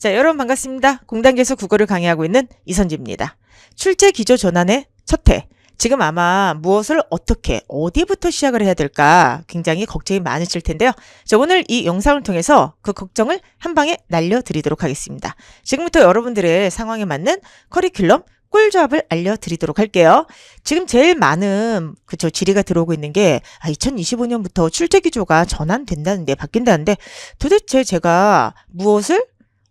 자, 여러분 반갑습니다. 공단계에서 국어를 강의하고 있는 이선지입니다. 출제 기조 전환의 첫 회. 지금 아마 무엇을 어떻게 어디부터 시작을 해야 될까 굉장히 걱정이 많으실 텐데요. 자, 오늘 이 영상을 통해서 그 걱정을 한 방에 날려드리도록 하겠습니다. 지금부터 여러분들의 상황에 맞는 커리큘럼 꿀조합을 알려드리도록 할게요. 지금 제일 많은 질의가 들어오고 있는 게 2025년부터 출제 기조가 전환된다는데 바뀐다는데 도대체 제가 무엇을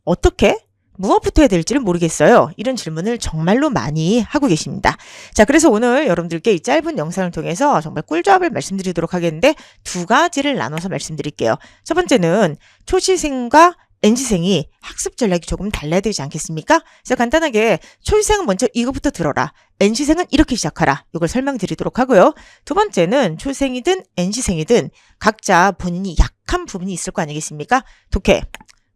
어떻게 무엇부터 해야 될지를 모르겠어요. 이런 질문을 정말로 많이 하고 계십니다. 자, 그래서 오늘 여러분들께 이 짧은 영상을 통해서 정말 꿀조합을 말씀드리도록 하겠는데 두 가지를 나눠서 말씀드릴게요. 첫 번째는 초시생과 NC생이 학습 전략이 조금 달라야 되지 않겠습니까? 그래서 간단하게 초시생은 먼저 이거부터 들어라. NC생은 이렇게 시작하라. 이걸 설명드리도록 하고요. 두 번째는 초시생이든 NC생이든 각자 본인이 약한 부분이 있을 거 아니겠습니까? 독해,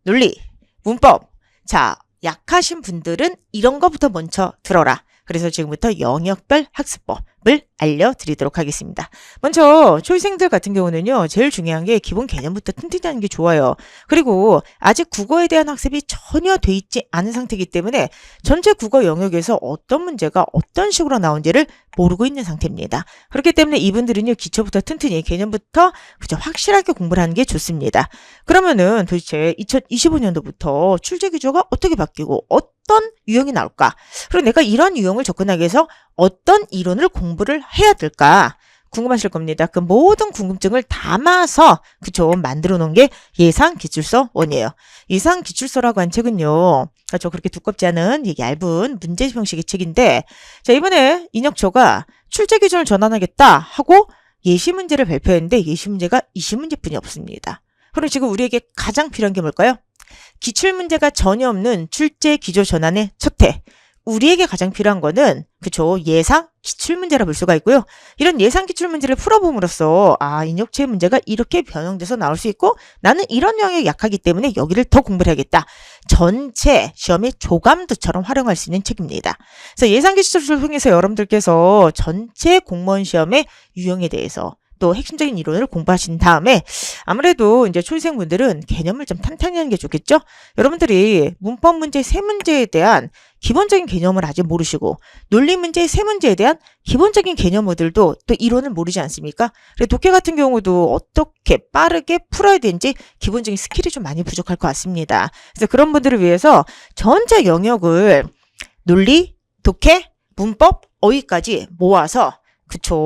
논리, 문법. 자, 약하신 분들은 이런 거부터 먼저 들어라. 그래서 지금부터 영역별 학습법을 알려드리도록 하겠습니다. 먼저 초시생들 같은 경우는요. 제일 중요한 게 기본 개념부터 튼튼하는 게 좋아요. 그리고 아직 국어에 대한 학습이 전혀 돼 있지 않은 상태이기 때문에 전체 국어 영역에서 어떤 문제가 어떤 식으로 나온지를 모르고 있는 상태입니다. 그렇기 때문에 이분들은요. 기초부터 튼튼히 개념부터 확실하게 공부를 하는 게 좋습니다. 그러면은 도대체 2025년도부터 출제 기조가 어떻게 바뀌고 어떤 유형이 나올까? 그리고 내가 이런 유형을 접근하기 위해서 어떤 이론을 공부를 해야 될까? 궁금하실 겁니다. 그 모든 궁금증을 담아서 만들어 놓은 게 예상기출서 1이에요. 예상기출서라고 한 책은요. 그렇게 두껍지 않은 얇은 문제 형식의 책인데 자, 이번에 인혁초가 출제 기준을 전환하겠다 하고 예시문제를 발표했는데 예시문제가 20문제뿐이 없습니다. 그럼 지금 우리에게 가장 필요한 게 뭘까요? 기출문제가 전혀 없는 출제 기조 전환의 첫 회. 우리에게 가장 필요한 거는 예상 기출문제라 볼 수가 있고요. 이런 예상 기출문제를 풀어봄으로써 인혁초의 문제가 이렇게 변형돼서 나올 수 있고 나는 이런 영역이 약하기 때문에 여기를 더 공부를 해야겠다. 전체 시험의 조감도처럼 활용할 수 있는 책입니다. 그래서 예상 기출을 통해서 여러분들께서 전체 공무원 시험의 유형에 대해서 또 핵심적인 이론을 공부하신 다음에 아무래도 이제 초시생분들은 개념을 좀 탄탄히 하는 게 좋겠죠? 여러분들이 문법 문제 3문제에 대한 기본적인 개념을 아직 모르시고 논리 문제 3문제에 대한 기본적인 개념들도 또 이론을 모르지 않습니까? 그래서 독해 같은 경우도 어떻게 빠르게 풀어야 되는지 기본적인 스킬이 좀 많이 부족할 것 같습니다. 그래서 그런 분들을 위해서 전체 영역을 논리, 독해, 문법, 어휘까지 모아서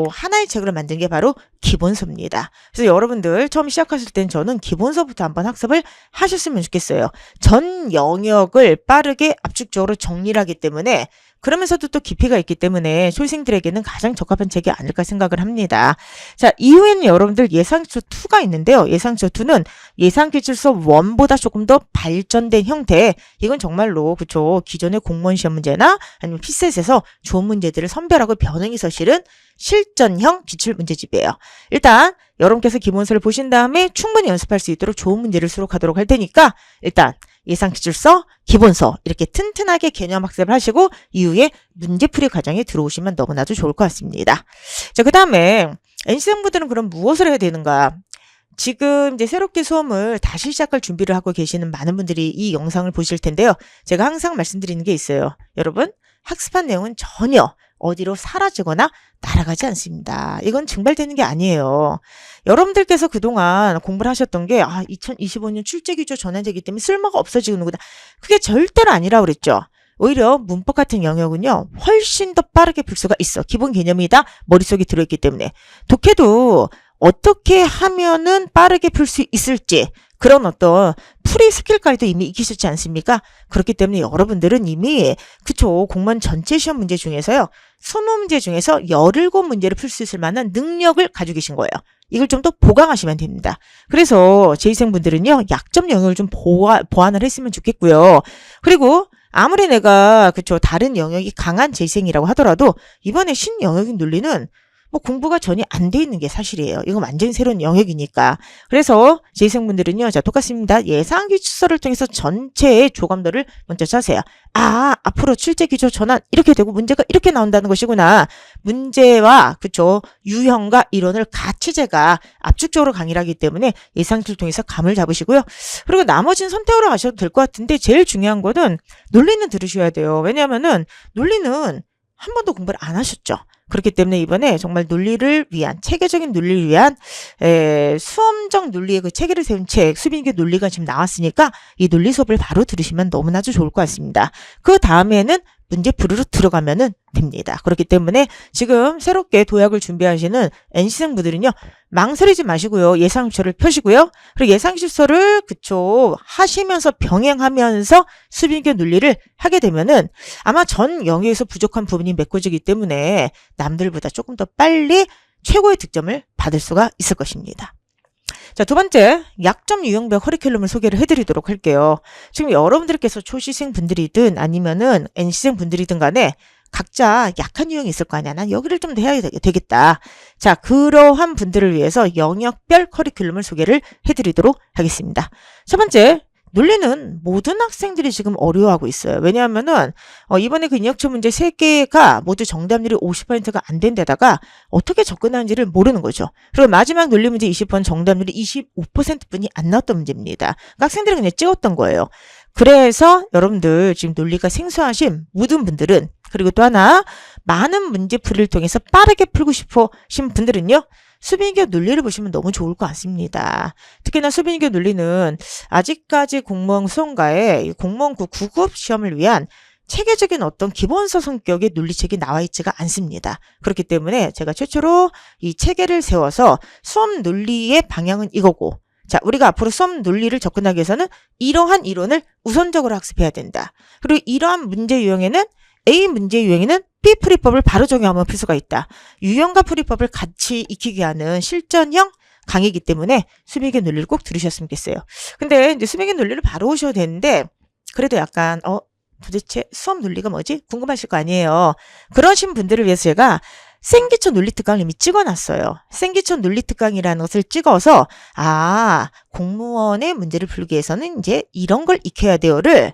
하나의 책으로 만든 게 바로 기본서입니다. 그래서 여러분들 처음 시작하실 땐 저는 기본서부터 한번 학습을 하셨으면 좋겠어요. 전 영역을 빠르게 압축적으로 정리를 하기 때문에 그러면서도 또 깊이가 있기 때문에 초시생들에게는 가장 적합한 책이 아닐까 생각을 합니다. 자, 이후에는 여러분들 예상기출 2가 있는데요. 예상기출 2는 예상기출서 1보다 조금 더 발전된 형태. 이건 정말로 기존의 공무원 시험 문제나 아니면 피셋에서 좋은 문제들을 선별하고 변형해서 실은 실전형 기출문제집이에요. 일단 여러분께서 기본서를 보신 다음에 충분히 연습할 수 있도록 좋은 문제를 수록하도록 할 테니까 일단 예상기출서, 기본서 이렇게 튼튼하게 개념 학습을 하시고 이후에 문제풀이 과정에 들어오시면 너무나도 좋을 것 같습니다. 자, 그 다음에 NC생분들은 그럼 무엇을 해야 되는가? 지금 이제 새롭게 수험을 다시 시작할 준비를 하고 계시는 많은 분들이 이 영상을 보실 텐데요. 제가 항상 말씀드리는 게 있어요. 여러분, 학습한 내용은 전혀 어디로 사라지거나 날아가지 않습니다. 이건 증발되는 게 아니에요. 여러분들께서 그동안 공부를 하셨던 게 2025년 출제 기조 전환되기 때문에 쓸모가 없어지는구나. 그게 절대로 아니라고 그랬죠. 오히려 문법 같은 영역은요. 훨씬 더 빠르게 풀 수가 있어. 기본 개념이 다 머릿속에 들어있기 때문에. 독해도 어떻게 하면은 빠르게 풀 수 있을지 그런 어떤 풀이 스킬까지도 이미 익히셨지 않습니까? 그렇기 때문에 여러분들은 이미 공무원 전체 시험 문제 중에서요. 20문제 중에서 17문제를 풀 수 있을 만한 능력을 가지고 계신 거예요. 이걸 좀 더 보강하시면 됩니다. 그래서 제2생분들은요. 약점 영역을 좀 보완을 했으면 좋겠고요. 그리고 아무리 내가 다른 영역이 강한 제2생이라고 하더라도 이번에 신영역인 논리는 뭐 공부가 전혀 안 돼 있는 게 사실이에요. 이건 완전히 새로운 영역이니까. 그래서 재생분들은요, 자, 똑같습니다. 예상 기출서를 통해서 전체의 조감도를 먼저 짜세요. 아, 앞으로 출제 기조 전환 이렇게 되고 문제가 이렇게 나온다는 것이구나. 문제와 그쵸 유형과 이론을 같이 제가 압축적으로 강의를 하기 때문에 예상치를 통해서 감을 잡으시고요. 그리고 나머지는 선택으로 가셔도 될 것 같은데 제일 중요한 거는 논리는 들으셔야 돼요. 왜냐하면은 논리는 한 번도 공부를 안 하셨죠. 그렇기 때문에 이번에 정말 논리를 위한 체계적인 논리를 위한 수험적 논리의 그 체계를 세운 책 수빈이교 논리가 지금 나왔으니까 이 논리 수업을 바로 들으시면 너무나도 좋을 것 같습니다. 그 다음에는 문제풀이로 들어가면은 됩니다. 그렇기 때문에 지금 새롭게 도약을 준비하시는 NC생분들은요. 망설이지 마시고요. 예상집서를 펴시고요. 그리고 예상집서를 그쵸 하시면서 병행하면서 수빈이교 논리를 하게 되면은 아마 전 영역에서 부족한 부분이 메꿔지기 때문에 남들보다 조금 더 빨리 최고의 득점을 받을 수가 있을 것입니다. 자, 두 번째, 약점 유형별 커리큘럼을 소개를 해드리도록 할게요. 지금 여러분들께서 초시생 분들이든 아니면은 NC생 분들이든 간에 각자 약한 유형이 있을 거 아니야. 난 여기를 좀 더 해야 되겠다. 자, 그러한 분들을 위해서 영역별 커리큘럼을 소개를 해드리도록 하겠습니다. 첫 번째, 논리는 모든 학생들이 지금 어려워하고 있어요. 왜냐하면은 이번에 그 인역처 문제 3개가 모두 정답률이 50%가 안 된 데다가 어떻게 접근하는지를 모르는 거죠. 그리고 마지막 논리 문제 20번 정답률이 25%뿐이 안 나왔던 문제입니다. 그러니까 학생들이 그냥 찍었던 거예요. 그래서 여러분들 지금 논리가 생소하신 모든 분들은 그리고 또 하나 많은 문제풀이를 통해서 빠르게 풀고 싶으신 분들은요. 수빈이교 논리를 보시면 너무 좋을 것 같습니다. 특히나 수빈이교 논리는 아직까지 공무원 수험가의 공무원고 9급 시험을 위한 체계적인 어떤 기본서 성격의 논리책이 나와 있지가 않습니다. 그렇기 때문에 제가 최초로 이 체계를 세워서 수험 논리의 방향은 이거고 자, 우리가 앞으로 수험 논리를 접근하기 위해서는 이러한 이론을 우선적으로 학습해야 된다. 그리고 이러한 문제 유형에는 A 문제 유형에는 B 풀이법을 바로 적용하면 풀 수가 있다. 유형과 풀이법을 같이 익히게 하는 실전형 강의이기 때문에 수빈이교 논리를 꼭 들으셨으면 좋겠어요. 근데 이제 수빈이교 논리를 바로 오셔도 되는데 그래도 약간 도대체 수험 논리가 뭐지? 궁금하실 거 아니에요. 그러신 분들을 위해서 제가 생기초 논리 특강을 이미 찍어놨어요. 생기초 논리 특강이라는 것을 찍어서 공무원의 문제를 풀기 위해서는 이제 이런 걸 익혀야 돼요를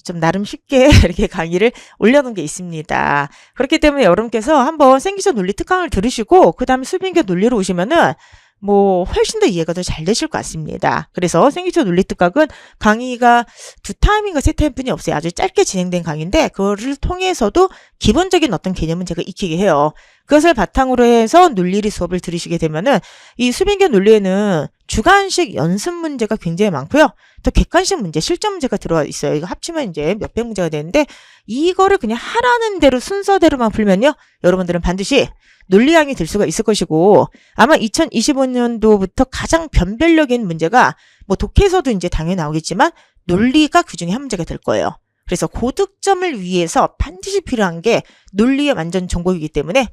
좀 나름 쉽게 이렇게 강의를 올려놓은 게 있습니다. 그렇기 때문에 여러분께서 한번 생기초 논리 특강을 들으시고 그 다음에 수빈이교 논리로 오시면은 뭐 훨씬 더 이해가 더 잘 되실 것 같습니다. 그래서 생기초 논리 특강은 강의가 2타임인가 3타임뿐이 없어요. 아주 짧게 진행된 강의인데 그거를 통해서도 기본적인 어떤 개념은 제가 익히게 해요. 그것을 바탕으로 해서 논리 수업을 들으시게 되면은 이 수빈이교 논리에는 주관식 연습 문제가 굉장히 많고요. 또 객관식 문제, 실전 문제가 들어와 있어요. 이거 합치면 이제 몇백 문제가 되는데 이거를 그냥 하라는 대로 순서대로만 풀면요. 여러분들은 반드시 논리양이 될 수가 있을 것이고 아마 2025년도부터 가장 변별력 있는 문제가 뭐 독해에서도 이제 당연히 나오겠지만 논리가 그중에 한 문제가 될 거예요. 그래서 고득점을 위해서 반드시 필요한 게 논리의 완전 정복이기 때문에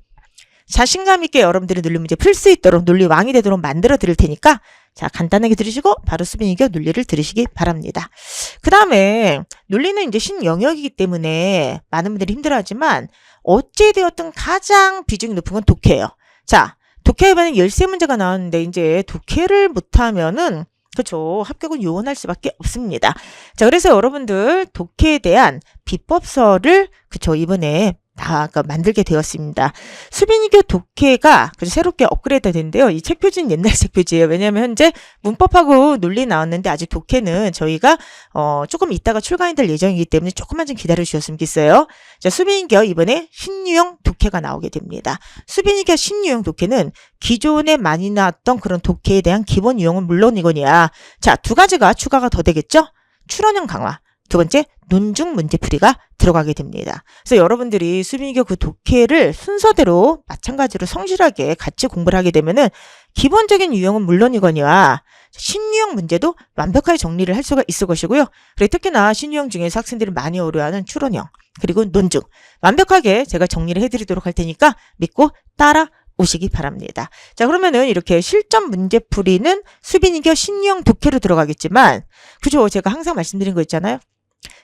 자신감 있게 여러분들이 논리 문제 풀 수 있도록 논리 왕이 되도록 만들어 드릴 테니까 자 간단하게 들으시고 바로 수빈이교 논리를 들으시기 바랍니다. 그 다음에 논리는 이제 신영역이기 때문에 많은 분들이 힘들어하지만 어찌되었든 가장 비중이 높은 건 독해예요. 자 독해에는 13문제가 나왔는데 이제 독해를 못하면은 그렇죠. 합격은 요원할 수밖에 없습니다. 자 그래서 여러분들 독해에 대한 비법서를 그렇죠. 이번에 만들게 되었습니다. 수빈이교 독해가 새롭게 업그레이드 된대요. 이 책 표지는 옛날 책 표지예요. 왜냐하면 현재 문법하고 논리 나왔는데 아직 독해는 저희가 조금 이따가 출간이 될 예정이기 때문에 조금만 좀 기다려 주셨으면 좋겠어요. 자, 수빈이교 이번에 신유형 독해가 나오게 됩니다. 수빈이교 신유형 독해는 기존에 많이 나왔던 그런 독해에 대한 기본 유형은 물론이거니와 자, 2가지가 추가가 더 되겠죠? 출원형 강화. 두 번째, 논중 문제풀이가 들어가게 됩니다. 그래서 여러분들이 수빈이교 그 독해를 순서대로 마찬가지로 성실하게 같이 공부를 하게 되면은 기본적인 유형은 물론이거니와 신유형 문제도 완벽하게 정리를 할 수가 있을 것이고요. 그리고 특히나 신유형 중에서 학생들이 많이 어려워하는 추론형 그리고 논중 완벽하게 제가 정리를 해드리도록 할 테니까 믿고 따라 오시기 바랍니다. 자 그러면은 이렇게 실전 문제풀이는 수빈이교 신유형 독해로 들어가겠지만 그죠? 제가 항상 말씀드린 거 있잖아요.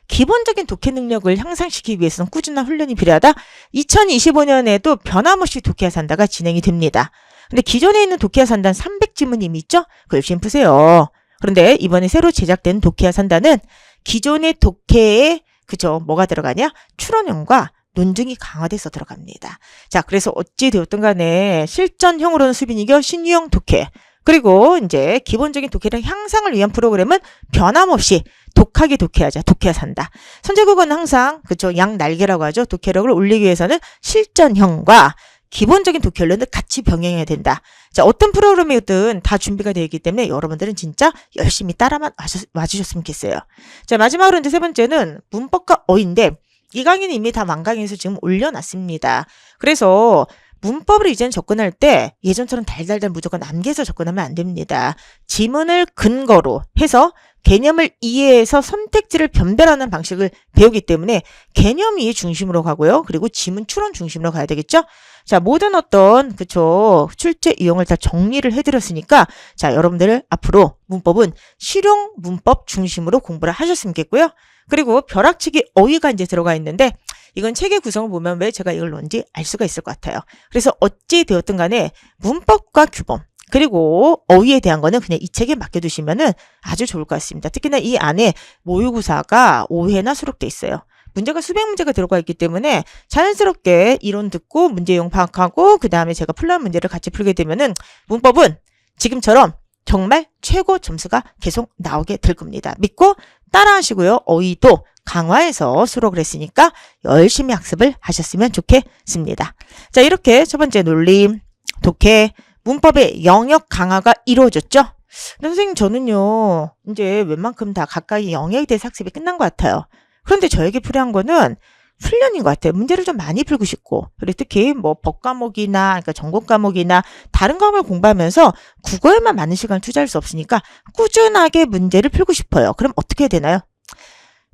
기본적인 독해 능력을 향상시키기 위해서는 꾸준한 훈련이 필요하다. 2025년에도 변함없이 독해야 산다가 진행이 됩니다. 근데 기존에 있는 독해야 산다는 300지문 이미 있죠? 그거 열심히 푸세요. 그런데 이번에 새로 제작된 독해야 산다는 기존의 독해에 그죠? 뭐가 들어가냐? 추론형과 논증이 강화돼서 들어갑니다. 자, 그래서 어찌 되었든 간에 실전형으로는 수빈이교 신유형 독해 그리고 이제 기본적인 독해력 향상을 위한 프로그램은 변함없이 독하게 독해하자. 독해야 산다. 선제국어는 항상 그쵸 양 날개라고 하죠. 독해력을 올리기 위해서는 실전형과 기본적인 독해 훈련을 같이 병행해야 된다. 자, 어떤 프로그램이든 다 준비가 되어 있기 때문에 여러분들은 진짜 열심히 따라만 와주셨으면 좋겠어요. 자, 마지막으로 이제 세 번째는 문법과 어휘인데 이 강의는 이미 다 만강에서 지금 올려놨습니다. 그래서 문법을 이제는 접근할 때 예전처럼 달달달 무조건 암기해서 접근하면 안 됩니다. 지문을 근거로 해서 개념을 이해해서 선택지를 변별하는 방식을 배우기 때문에 개념 이해 중심으로 가고요. 그리고 지문 추론 중심으로 가야 되겠죠? 자, 모든 어떤 그쵸 출제 유형을 다 정리를 해드렸으니까 자, 여러분들 앞으로 문법은 실용 문법 중심으로 공부를 하셨으면 좋겠고요. 그리고 벼락치기 어휘가 이제 들어가 있는데 이건 책의 구성을 보면 왜 제가 이걸 넣은지 알 수가 있을 것 같아요. 그래서 어찌 되었든 간에 문법과 규범 그리고 어휘에 대한 거는 그냥 이 책에 맡겨두시면은 아주 좋을 것 같습니다. 특히나 이 안에 모의고사가 5회나 수록돼 있어요. 문제가 수백 문제가 들어가 있기 때문에 자연스럽게 이론 듣고 문제용 파악하고 그 다음에 제가 풀란 문제를 같이 풀게 되면은 문법은 지금처럼 정말 최고 점수가 계속 나오게 될 겁니다. 믿고 따라하시고요. 어휘도 강화해서 수록을 했으니까 열심히 학습을 하셨으면 좋겠습니다. 자, 이렇게 첫 번째 놀림, 독해, 문법의 영역 강화가 이루어졌죠? 선생님 저는요 이제 웬만큼 다 가까이 영역에 대해서 학습이 끝난 것 같아요. 그런데 저에게 필요한 거는 훈련인 것 같아요. 문제를 좀 많이 풀고 싶고 그리고 특히 뭐 법 과목이나 그러니까 전공 과목이나 다른 과목을 공부하면서 국어에만 많은 시간을 투자할 수 없으니까 꾸준하게 문제를 풀고 싶어요. 그럼 어떻게 해야 되나요?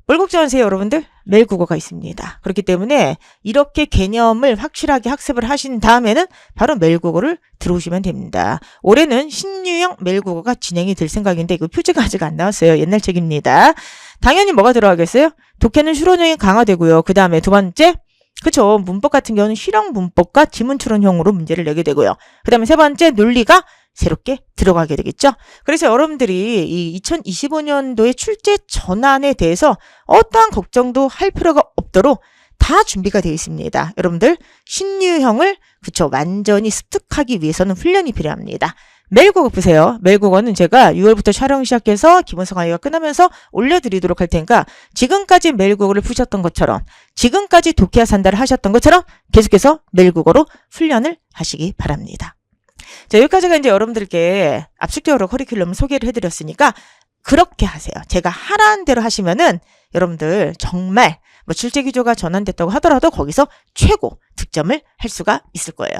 뭘 걱정하세요 여러분들? 매일 국어가 있습니다. 그렇기 때문에 이렇게 개념을 확실하게 학습을 하신 다음에는 바로 매일 국어를 들어오시면 됩니다. 올해는 신유형 매일 국어가 진행이 될 생각인데 이거 표지가 아직 안 나왔어요. 옛날 책입니다. 당연히 뭐가 들어가겠어요? 독해는 추론형이 강화되고요. 그 다음에 두 번째 그쵸 문법 같은 경우는 실용 문법과 지문 추론형으로 문제를 내게 되고요. 그 다음에 세 번째 논리가 새롭게 들어가게 되겠죠. 그래서 여러분들이 이 2025년도의 출제 전환에 대해서 어떠한 걱정도 할 필요가 없도록 다 준비가 되어 있습니다. 여러분들 신유형을 그쵸 완전히 습득하기 위해서는 훈련이 필요합니다. 매일 국어 보세요. 매일 국어는 제가 6월부터 촬영 시작해서 기본성 강의가 끝나면서 올려드리도록 할 테니까 지금까지 매일 국어를 푸셨던 것처럼 지금까지 독해야 산다를 하셨던 것처럼 계속해서 매일 국어로 훈련을 하시기 바랍니다. 자, 여기까지가 이제 여러분들께 압축적으로 커리큘럼을 소개를 해드렸으니까 그렇게 하세요. 제가 하라는 대로 하시면은 여러분들 정말 뭐 출제 기조가 전환됐다고 하더라도 거기서 최고 득점을 할 수가 있을 거예요.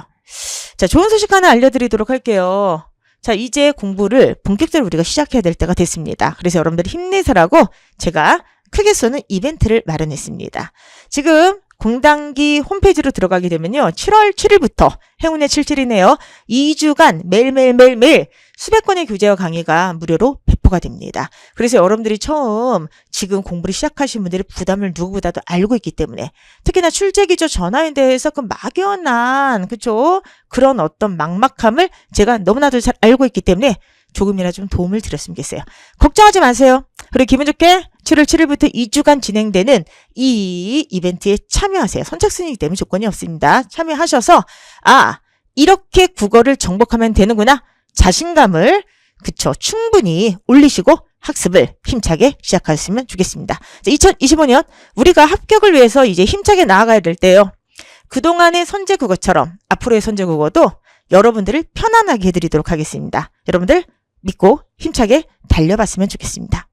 자, 좋은 소식 하나 알려드리도록 할게요. 자, 이제 공부를 본격적으로 우리가 시작해야 될 때가 됐습니다. 그래서 여러분들이 힘내세라고 제가 크게 쏘는 이벤트를 마련했습니다. 지금 공단기 홈페이지로 들어가게 되면요. 7월 7일부터 행운의 77이네요. 2주간 매일매일 수백 건의 교재와 강의가 무료로 배포가 됩니다. 그래서 여러분들이 처음 지금 공부를 시작하신 분들의 부담을 누구보다도 알고 있기 때문에 특히나 출제기조 전환에 대해서 그 막연한 그쵸? 그런 어떤 막막함을 제가 너무나도 잘 알고 있기 때문에 조금이라도 좀 도움을 드렸으면 좋겠어요. 걱정하지 마세요. 그리고 기분 좋게 7월 7일부터 2주간 진행되는 이 이벤트에 참여하세요. 선착순이기 때문에 조건이 없습니다. 참여하셔서 이렇게 국어를 정복하면 되는구나. 자신감을 그쵸 충분히 올리시고 학습을 힘차게 시작하셨으면 좋겠습니다. 2025년 우리가 합격을 위해서 이제 힘차게 나아가야 될 때요. 그동안의 선제국어처럼 앞으로의 선제국어도 여러분들을 편안하게 해드리도록 하겠습니다. 여러분들 믿고 힘차게 달려봤으면 좋겠습니다.